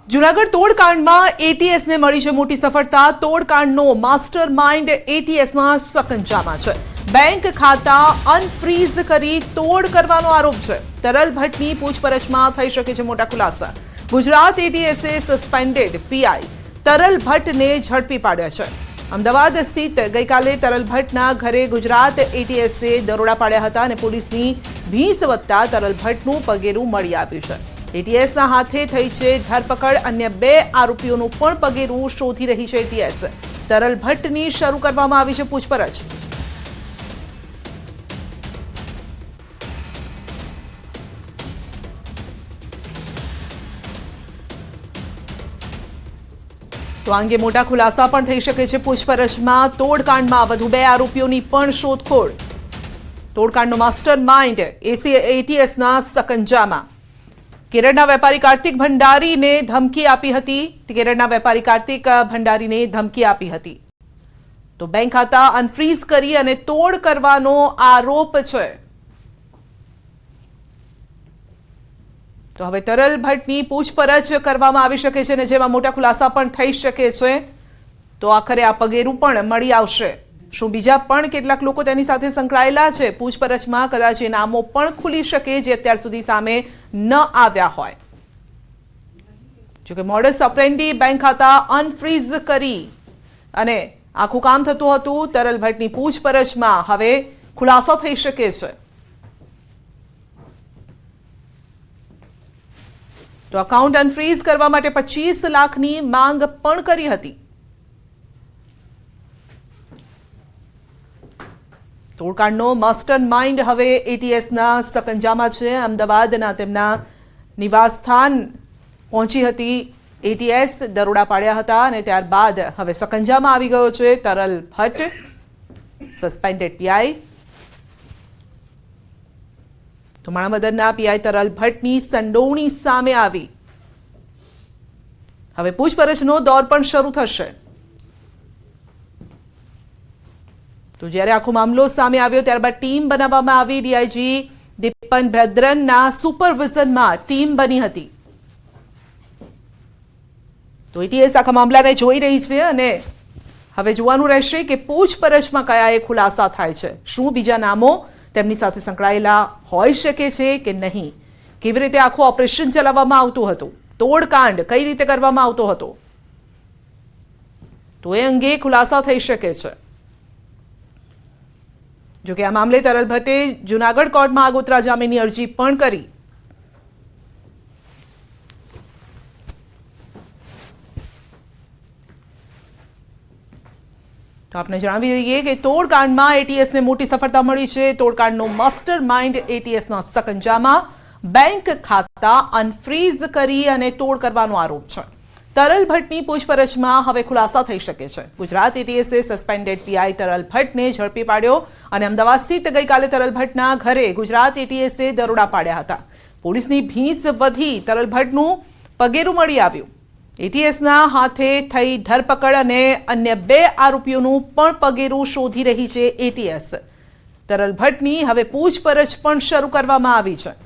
જૂનાગઢ તોડકાંડમાં એટીએસને મળી છે મોટી સફળતા। તોડકાંડનો માસ્ટર માઇન્ડ એટીએસના સકંજામાં છે। બેંક ખાતા અનફ્રીઝ કરી તોડ કરવાનો આરોપ છે। તરલ ભટ્ટની પૂછપરછમાં થઈ શકે છે મોટા ખુલાસા। ગુજરાત એટીએસે સસ્પેન્ડેડ પીઆઈ તરલ ભટ્ટને ઝડપી પાડ્યા છે। અમદાવાદ સ્થિત ગઈકાલે તરલ ભટ્ટના ઘરે ગુજરાત એટીએસે દરોડા પાડ્યા હતા અને પોલીસની ભીંસ વધતા તરલ ભટ્ટનું પગેરું મળી આવ્યું છે। એટીએસના હાથે થઈ છે ધરપકડ। અન્ય 2 આરોપીઓનું પણ પગેરું શોધી રહી છે એટીએસ। તરલ ભટ્ટની શરૂ કરવામાં આવી છે પૂછપરછ। તો આ અંગે મોટા ખુલાસા પણ થઈ શકે છે પૂછપરછમાં। તોડકાંડમાં વધુ 2 આરોપીઓની પણ શોધખોળ। તોડકાંડનો માસ્ટર માઇન્ડ એટીએસના સકંજામાં। કેરળના વેપારી કાર્તિક ભંડારીને ધમકી આપી હતી। કેરળના વેપારી કાર્તિક ભંડારીને ધમકી આપી હતી તો બેંક ખાતા અનફ્રીઝ કરી અને તોડ કરવાનો આરોપ છે। તો હવે તરલ ભટ્ટની પૂછપરછ કરવામાં આવી શકે છે અને જેમાં મોટા ખુલાસા પણ થઈ શકે છે। તો આખરે આ પગેરું પણ મળી આવશે। શું બીજા પણ કેટલાક લોકો તેની સાથે સંકળાયેલા છે? પૂછપરછમાં કદાચ એ નામો પણ ખુલી શકે જે અત્યાર સુધી સામે ન આવ્યા હોય। જોકે મોડસ ઓપરેન્ડી બેંક ખાતા અનફ્રીઝ કરી અને આખું કામ થતું હતું। તરલ ભટ્ટની પૂછપરછમાં હવે ખુલાસો થઈ શકે છે। તો અકાઉન્ટ અનફ્રીઝ કરવા માટે 25 લાખની માંગ પણ કરી હતી। તોડકાંડનો માસ્ટર માઇન્ડ હવે એટીએસના સકંજામાં છે। અમદાવાદના તેમના નિવાસસ્થાન પહોંચી હતી એટીએસ, દરોડા પાડ્યા હતા અને ત્યારબાદ હવે સકંજામાં આવી ગયો છે તરલ ભટ્ટ, સસ્પેન્ડેડ પીઆઈ। તો માણાવદરના પીઆઈ તરલ ભટ્ટની સંડોવણી સામે આવી। હવે પૂછપરછનો દોર પણ શરૂ થશે। તો જ્યારે આખો મામલો સામે આવ્યો ત્યારબાદ ટીમ બનાવવામાં આવી। ડીઆઈજી દીપન ભદ્રનના સુપરવિઝનમાં ટીમ બની હતી। તો એટીએસ આખા મામલાને જોઈ રહી છે અને હવે જોવાનું રહેશે કે પૂછપરછમાં કયા એ ખુલાસા થાય છે। શું બીજા નામો તેમની સાથે સંકળાયેલા હોઈ શકે છે કે નહીં? કેવી રીતે આખું ઓપરેશન ચલાવવામાં આવતું હતું? તોડકાંડ કઈ રીતે કરવામાં આવતો હતો? તો એ અંગે ખુલાસા થઈ શકે છે। જોકે આ મામલે તરલ ભટ્ટે જૂનાગઢ કોર્ટમાં આગોતરા જામીનની અરજી પણ કરી। તો આપને જણાવી દઈએ કે તોડકાંડમાં એટીએસને મોટી સફળતા મળી છે। તોડકાંડનો માસ્ટર માઇન્ડ એટીએસના સકંજામાં। બેંક ખાતા અનફ્રીઝ કરી અને તોડ કરવાનો આરોપ છે। તરલ ભટ્ટની પૂછપરછમાં હવે ખુલાસા થઈ શકે છે। ગુજરાત એટીએસે સસ્પેન્ડેડ પીઆઈ તરલ ભટ્ટને ઝડપી પાડ્યો અને અમદાવાદ સ્થિત ગઈકાલે તરલ ભટ્ટના ઘરે ગુજરાત એટીએસે દરોડા પાડ્યા હતા। પોલીસની ભીંસ વધી તરલ ભટ્ટનું પગેરું મળી આવ્યું। એટીએસના હાથે થઈ ધરપકડ અને અન્ય 2 આરોપીઓનું પણ પગેરું શોધી રહી છે એટીએસ। તરલ ભટ્ટની હવે પૂછપરછ પણ શરૂ કરવામાં આવી છે।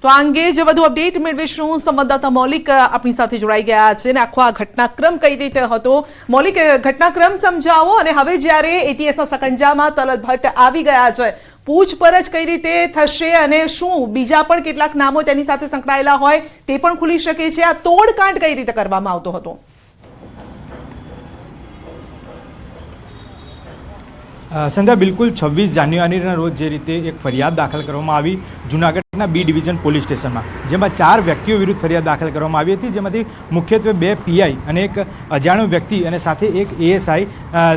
તો આ અંગે જે વધુ અપડેટ મેળવીશું સંવાદદાતા મૌલિક આપણી સાથે જોડાઈ ગયા છે અને આખો આ ઘટનાક્રમ કઈ રીતે હતો? મૌલિક, ઘટનાક્રમ સમજાવો અને હવે જ્યારે એટીએસના સકંજામાં તરલ ભટ્ટ આવી ગયા છે, પૂછપરછ કઈ રીતે થશે અને શું બીજા પણ કેટલાક નામો તેની સાથે સંકળાયેલા હોય તે પણ ખુલી શકે છે? આ તોડકાંડ કઈ રીતે કરવામાં આવતો હતો? સંધ્યા, બિલકુલ 26 જાન્યુઆરીના રોજ જે રીતે એક ફરિયાદ દાખલ કરવામાં આવી જૂનાગઢના બી ડિવિઝન પોલીસ સ્ટેશનમાં, જેમાં 4 વ્યક્તિઓ વિરુદ્ધ ફરિયાદ દાખલ કરવામાં આવી હતી, જેમાંથી મુખ્યત્વે 2 પીઆઈ અને એક અજાણ્યો વ્યક્તિ અને સાથે એક એએસઆઈ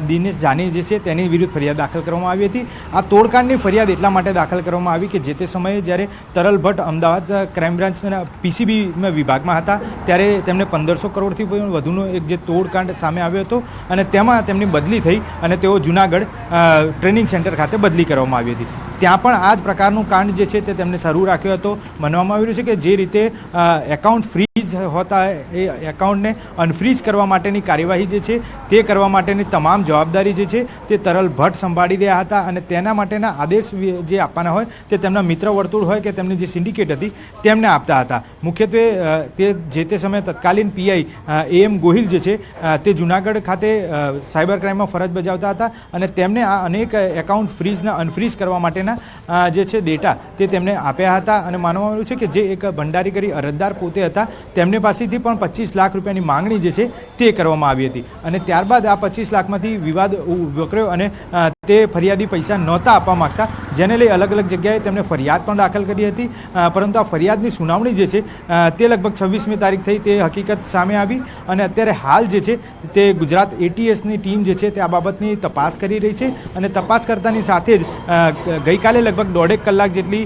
દિનેશ જાની જે છે તેની વિરુદ્ધ ફરિયાદ દાખલ કરવામાં આવી હતી। આ તોડકાંડની ફરિયાદ એટલા માટે દાખલ કરવામાં આવી કે જે તે સમયે જ્યારે તરલ ભટ્ટ અમદાવાદ ક્રાઇમ બ્રાન્ચના પીસીબી વિભાગમાં હતા ત્યારે તેમને 1500 કરોડથી વધુનો એક જે તોડકાંડ સામે આવ્યો હતો અને તેમાં તેમની બદલી થઈ અને તેઓ જૂનાગઢ ટ્રેનિંગ સેન્ટર ખાતે બદલી કરવામાં આવી હતી। ત્યાં પણ આ જ પ્રકારનું કાંડ જે છે તે તેમને શરૂ રાખ્યો હતો। માનવામાં આવી રહ્યું છે કે જે રીતે એકાઉન્ટ ફ્રીઝ હોતા એ એકાઉન્ટને અનફ્રીઝ કરવા માટેની કાર્યવાહી જે છે તે કરવા માટેની તમામ જવાબદારી જે છે તે તરલ ભટ્ટ સંભાળી રહ્યા હતા અને તેના માટેના આદેશ જે આપવાના હોય તે તેમના મિત્ર વર્તુળ હોય કે તેમની જે સિન્ડિકેટ હતી તેમને આપતા હતા. મુખ્યત્વે તે જે તે સમયે તત્કાલીન પીઆઈ AM ગોહિલ જે છે તે જૂનાગઢ ખાતે સાયબર ક્રાઇમમાં ફરજ બજાવતા હતા અને તેમને આ અનેક એકાઉન્ટ ફ્રીઝના અનફ્રીઝ કરવા માટેના જે છે ડેટા તે તેમને આપ્યા હતા અને માનવામાં આવ્યું છે કે જે એક ભંડારી કરી અરજદાર પોતે હતા તેમને પાસેથી પણ 25 લાખ રૂપિયાની માંગણી જે છે તે કરવામાં આવી હતી અને ત્યારબાદ આ 25 લાખમાંથી વિવાદ વકર્યો અને તે ફરિયાદી પૈસા નહોતા આપવા માગતા, જેને લઈ અલગ અલગ જગ્યાએ તેમણે ફરિયાદ પણ દાખલ કરી હતી. પરંતુ આ ફરિયાદની સુનાવણી જે છે તે લગભગ 26મી તારીખ થઈ તે હકીકત સામે આવી અને અત્યારે હાલ જે છે તે ગુજરાત ATSની ટીમ જે છે તે આ બાબતની તપાસ કરી રહી છે અને તપાસ કરતાની સાથે જ ગઈકાલે લગભગ 1.5 કલાક જેટલી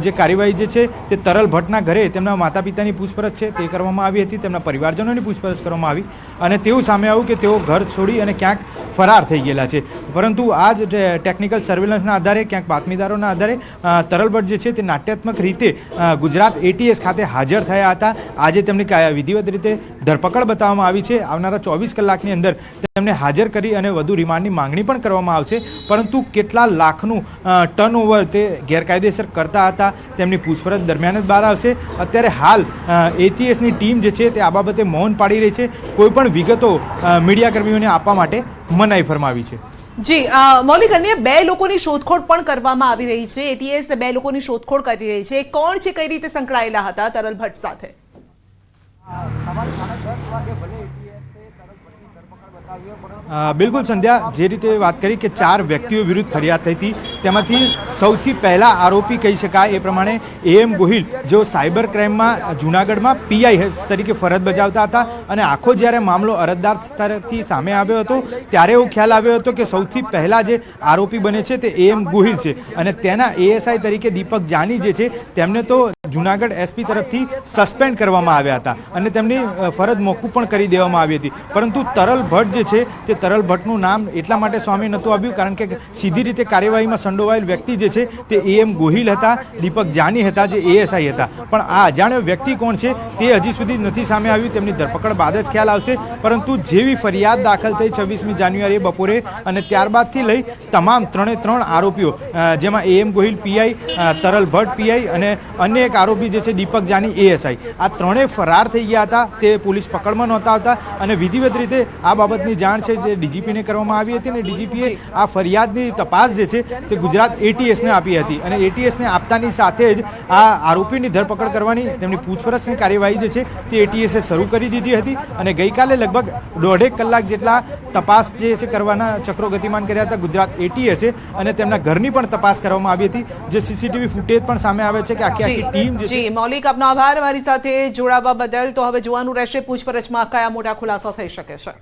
જે કાર્યવાહી જે છે તે તરલ ભટ્ટના ઘરે તેમના માતા પિતાની પૂછપરછ છે તે કરવામાં આવી હતી, તેમના પરિવારજનોની પૂછપરછ કરવામાં આવી અને તેવું સામે આવ્યું કે તેઓ ઘર છોડી અને ક્યાંક ફરાર થઈ ગયેલા છે. પરંતુ આ જ ટેકનિકલ સર્વેલન્સના આધારે ક્યાંક બાતમીદારોના આધારે તરલ ભટ્ટ જે છે તે નાટ્યાત્મક રીતે ગુજરાત ATS ખાતે હાજર થયા હતા. આજે તેમની વિધિવત રીતે ધરપકડ બતાવવામાં આવી છે. આવનારા 24 કલાકની અંદર તેમને હાજર કરી અને વધુ રિમાન્ડની માંગણી પણ કરવામાં આવશે. પરંતુ કેટલા લાખનું ટર્નઓવર તે ગેરકાયદેસર કરતા હતા તેમની પૂછપરછ દરમિયાન જ બહાર આવશે. અત્યારે હાલ ATSની ટીમ જે છે તે આ બાબતે મૌન પાડી રહી છે. કોઈપણ વિગતો મીડિયાકર્મીઓને આપવા માટે મનાઈ ફરમાવી છે. જી મૌલિક, અન્ય 2 લોકોની શોધખોળ પણ કરવામાં આવી રહી છે. ATS 2 લોકોની શોધખોળ કરી રહી છે. કોણ છે, કઈ રીતે સંકળાયેલા હતા તરલ ભટ્ટ સાથે? બિલકુલ સંધ્યા, જે રીતે વાત કરી કે 4 વ્યક્તિઓ વિરુદ્ધ ફરિયાદ થઈ હતી તેમાંથી સૌથી પહેલા આરોપી કહી શકાય એ પ્રમાણે AM ગોહિલ, જેઓ સાયબર ક્રાઇમમાં જૂનાગઢમાં PI તરીકે ફરજ બજાવતા હતા અને આખો જ્યારે મામલો અરજદાર તરફથી સામે આવ્યો હતો ત્યારે એવો ખ્યાલ આવ્યો હતો કે સૌથી પહેલા જે આરોપી બને છે તે AM ગોહિલ છે અને તેના ASI તરીકે દીપક જાની જે છે તેમને તો જૂનાગઢ SP તરફથી સસ્પેન્ડ કરવામાં આવ્યા હતા અને તેમની ફરજ મોકૂફ પણ કરી દેવામાં આવી હતી. પરંતુ તરલ ભટ્ટ જે છે તે તરલ ભટ્ટનું નામ એટલા માટે સામે નહોતું આવ્યું કારણ કે સીધી રીતે કાર્યવાહીમાં સંડોવાયેલ વ્યક્તિ જે છે તે AM ગોહિલ હતા, દીપક જાની હતા જે ASI હતા. પણ આ અજાણ્યો વ્યક્તિ કોણ છે તે હજી સુધી નથી સામે આવ્યું. તેમની ધરપકડ બાદ જ ખ્યાલ આવશે. પરંતુ જેવી ફરિયાદ દાખલ થઈ 26મી જાન્યુઆરીએ બપોરે અને ત્યારબાદથી લઈ તમામ 3 આરોપીઓ જેમાં AM ગોહિલ PI, તરલ ભટ્ટ PI અને અન્ય એક આરોપી જે છે દીપક જાની ASI, આ 3 ફરાર થઈ ગયા હતા. તે પોલીસ પકડમાં નહોતા આવતા અને વિધિવત રીતે આ બાબતની જાણ છે જે DGPને કરવામાં આવી હતી અને DGPએ આ ફરિયાદની તપાસ જે છે તે ગુજરાત ATSને આપી હતી અને ATSને આપતાની સાથે જ આ આરોપીની ધરપકડ કરવાની તેમની પૂછપરછની કાર્યવાહી જે છે તે ATSએ શરૂ કરી દીધી હતી અને ગઈકાલે લગભગ 1.5 કલાક જેટલા તપાસ જે છે કરવાના ચક્રો ગતિમાન કર્યા હતા ગુજરાત ATSએ અને તેમના ઘરની પણ તપાસ કરવામાં આવી હતી. જે CCTV ફૂટેજ પણ સામે આવે છે કે આખી ટીમ જે જી મૌલિક, આપનો આભાર અમારી સાથે જોડાવા બદલ. તો હવે જોવાનું રહેશે પૂછપરછમાં કયા મોટા ખુલાસા થઈ શકે છે.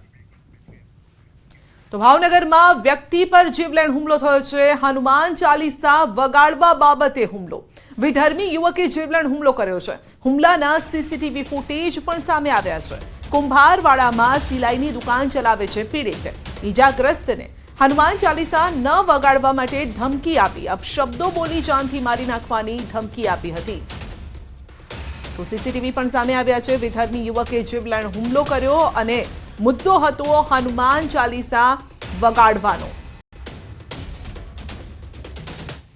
તો ભાવનગરમાં વ્યક્તિ પર જીવલેણ હુમલો થયો છે. હનુમાન ચાલીસા વગાડવા બાબતે હુમલો. વિધર્મી યુવકે જીવલેણ હુમલો કર્યો છે. હુમલાના CCTV ફૂટેજ પણ સામે આવ્યા છે. કુંભારવાડામાં સિલાઈની દુકાન ચલાવે છે પીડિત. ઈજાગ્રસ્તને હનુમાન ચાલીસા ન વગાડવા માટે ધમકી આપી અપશબ્દો બોલી જાનથી મારી નાખવાની ધમકી આપી હતી. તો CCTV પણ સામે આવ્યા છે. વિધર્મી યુવકે જીવલેણ હુમલો કર્યો અને મુદ્દો હતો હનુમાન ચાલીસા વગાડવાનો.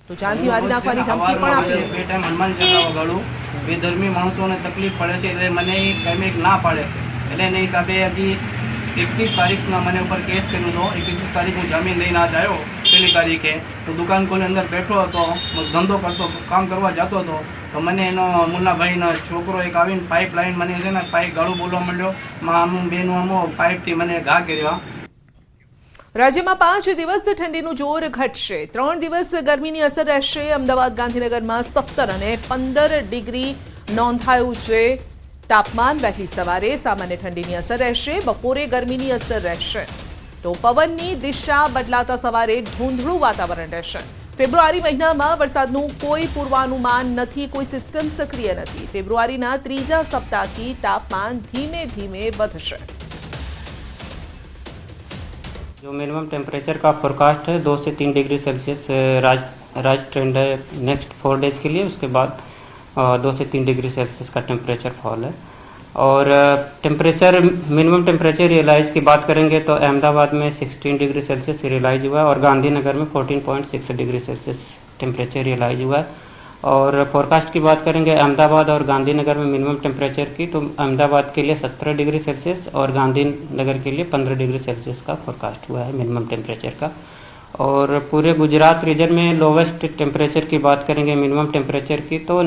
તો જાનથી મારી નાખવાની ધમકી પણ આપી. હનુમાન ચાલીસા વગાડું, બેધર્મી માણસોને તકલીફ પડે છે એટલે મને પેમેન્ટ ના પાડે છે એટલે એના હિસાબે હજી 21 તારીખના મને ઉપર કેસ કર્યો હતો. 21 તારીખ હું જમીન લઈને આજ આવ્યો. પહેલી તારીખે તો દુકાન કોની અંદર બેઠો હતો, ધંધો કરતો, કામ કરવા જતો હતો. તો મને એનો મુન્નાભાઈનો છોકરો એક આવીને પાઇપ લાઈન મને છે ને પાઇપ ગાળું બોલવા માંડ્યો. આમ બેનું આમો પાઇપથી મને ઘા કર્યા. રાજ્યમાં 5 દિવસ ઠંડીનું જોર ઘટશે. 3 દિવસ ગરમીની અસર રહેશે. અમદાવાદ, ગાંધીનગરમાં 17 અને 15 ડિગ્રી નોંધાયું છે તાપમાન. વહેલી સવારે સામાન્ય ઠંડીની અસર રહેશે, બપોરે ગરમીની અસર રહેશે. તો પવનની દિશા બદલાતા સવારે ધૂંધળું વાતાવરણ રહેશે. ફેબ્રુઆરી મહિનામાં વરસાદનું કોઈ પૂર્વાનુમાન નથી, કોઈ સિસ્ટમ સક્રિય નથી. ફેબ્રુઆરીના 3જા સપ્તાહથી તાપમાન ધીમે ધીમે વધશે. जो मिनिमम टेम्परेचर का फोरकास्ट है 2 से 3 डिग्री सेल्सियस राज ट्रेंड है नेक्स्ट 4 डेज के लिए. उसके बाद 2 से 3 डिग्री सेल्सियस का टेम्परेचर फॉल है. और टेम्परेचर मिनिमम टेम्परेचर रियलाइज की बात करेंगे तो अहमदाबाद में 16 डिग्री सेल्सियस रियलाइज हुआ है और गांधीनगर में 14.6 डिग्री सेल्सियस टेम्परेचर रियलाइज हुआ है। और फोरकास्ट की बात करेंगे अहमदाबाद और गांधीनगर में मिनिमम टेम्परेचर की, तो अहमदाबाद के लिए 17 डिग्री सेल्सियस और गांधीनगर के लिए 15 डिग्री सेल्सियस का फोरकास्ट हुआ है मिनिमम टेम्परेचर का। और पूरे गुजरात रीजन में लोवेस्ट टेम्परेचर की बात करेंगे मिनिमम टेम्परेचर की, तो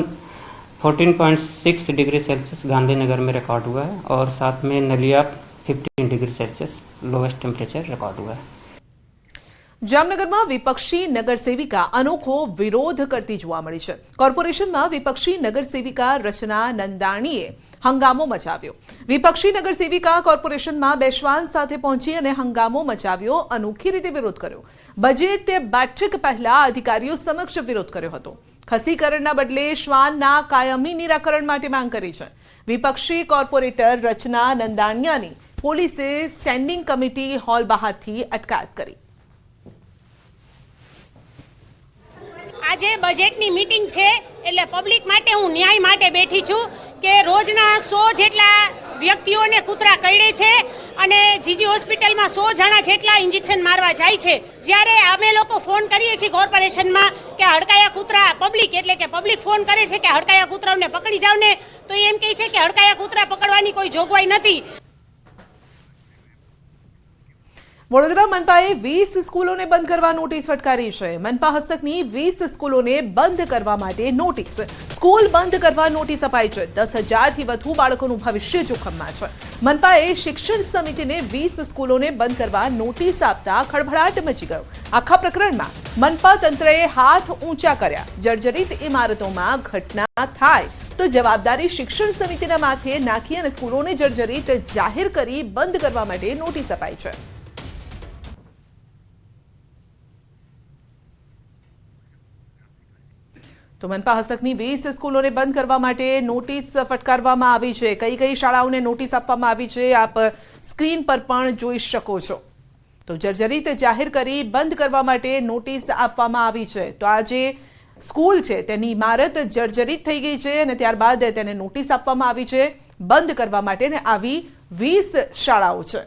14.6 डिग्री सेल्सियस गांधीनगर में रिकॉर्ड हुआ है और साथ में नलिया 15 degree Celsius lowest temperature record हुआ है। જામનગરમાં વિપક્ષી નગરસેવિકા અનોખો વિરોધ કરતી જોવા મળી છે। કોર્પોરેશનમાં વિપક્ષી નગરસેવિકા રચના નંદાણીએ હંગામો મચાવ્યો। વિપક્ષી નગરસેવિકા કોર્પોરેશનમાં બેશવાન સાથે પહોંચી અને હંગામો મચાવ્યો, અનોખી રીતે વિરોધ કર્યો। બજેટ બેઠક પહેલા અધિકારીઓ સમક્ષ વિરોધ કર્યો હતો। ખસીકરણના બદલે શ્વાનના કાયમી નિરાકરણ માટે માંગ કરી છે। વિપક્ષી કોર્પોરેટર રચના નંદાણીયાની પોલીસે સ્ટેન્ડિંગ કમિટી હોલ બહારથી અટકાયત કરી। આજે બજેટની મીટિંગ છે એટલે પબ્લિક માટે હું ન્યાય માટે બેઠી છું કે રોજના 100 જેટલા વ્યક્તિઓને કૂતરા કરડે છે અને જીજી હોસ્પિટલમાં 100 જણા જેટલા ઇન્જેક્શન મારવા જાય છે। જ્યારે અમે લોકો ફોન કરીએ છીએ કોર્પોરેશનમાં કે હડકાયા કૂતરા પબ્લિક એટલે કે પબ્લિક ફોન કરે છે કે હડકાયા કૂતરાઓને પકડી જાવ ને, તો એમ કહે છે કે હડકાયા કૂતરા પકડવાની કોઈ જોગવાઈ નથી। વડોદરા મનપાએ 20 સ્કૂલોને બંધ કરવા નોટિસ ફટકારી છે। મનપા હસ્તકની 20 સ્કૂલોને બંધ કરવા માટે નોટિસ, સ્કૂલ બંધ કરવા નોટિસ અપાઈ છે। 10,000થી વધુ બાળકોનું ભવિષ્ય જોખમમાં છે। મનપાએ શિક્ષણ સમિતિને 20 સ્કૂલોને બંધ કરવા નોટિસ આપતા ખળભળાટ મચી ગયો। આખા પ્રકરણમાં મનપા તંત્રએ હાથ ઊંચા કર્યા। જર્જરિત ઇમારતોમાં ઘટના થાય તો જવાબદારી શિક્ષણ સમિતિના માથે નાખી અને સ્કૂલોને જર્જરિત જાહેર કરી બંધ કરવા માટે નોટિસ અપાઈ છે। તો મનપા હસ્તકની 20 સ્કૂલોને બંધ કરવા માટે નોટિસ ફટકારવામાં આવી છે। કઈ કઈ શાળાઓને નોટિસ આપવામાં આવી છે આપ સ્ક્રીન પર પણ જોઈ શકો છો। તો જર્જરિત જાહેર કરી બંધ કરવા માટે નોટિસ આપવામાં આવી છે। તો આ જે સ્કૂલ છે તેની ઇમારત જર્જરિત થઈ ગઈ છે અને ત્યારબાદ તેને નોટિસ આપવામાં આવી છે બંધ કરવા માટે, અને આવી 20 શાળાઓ છે।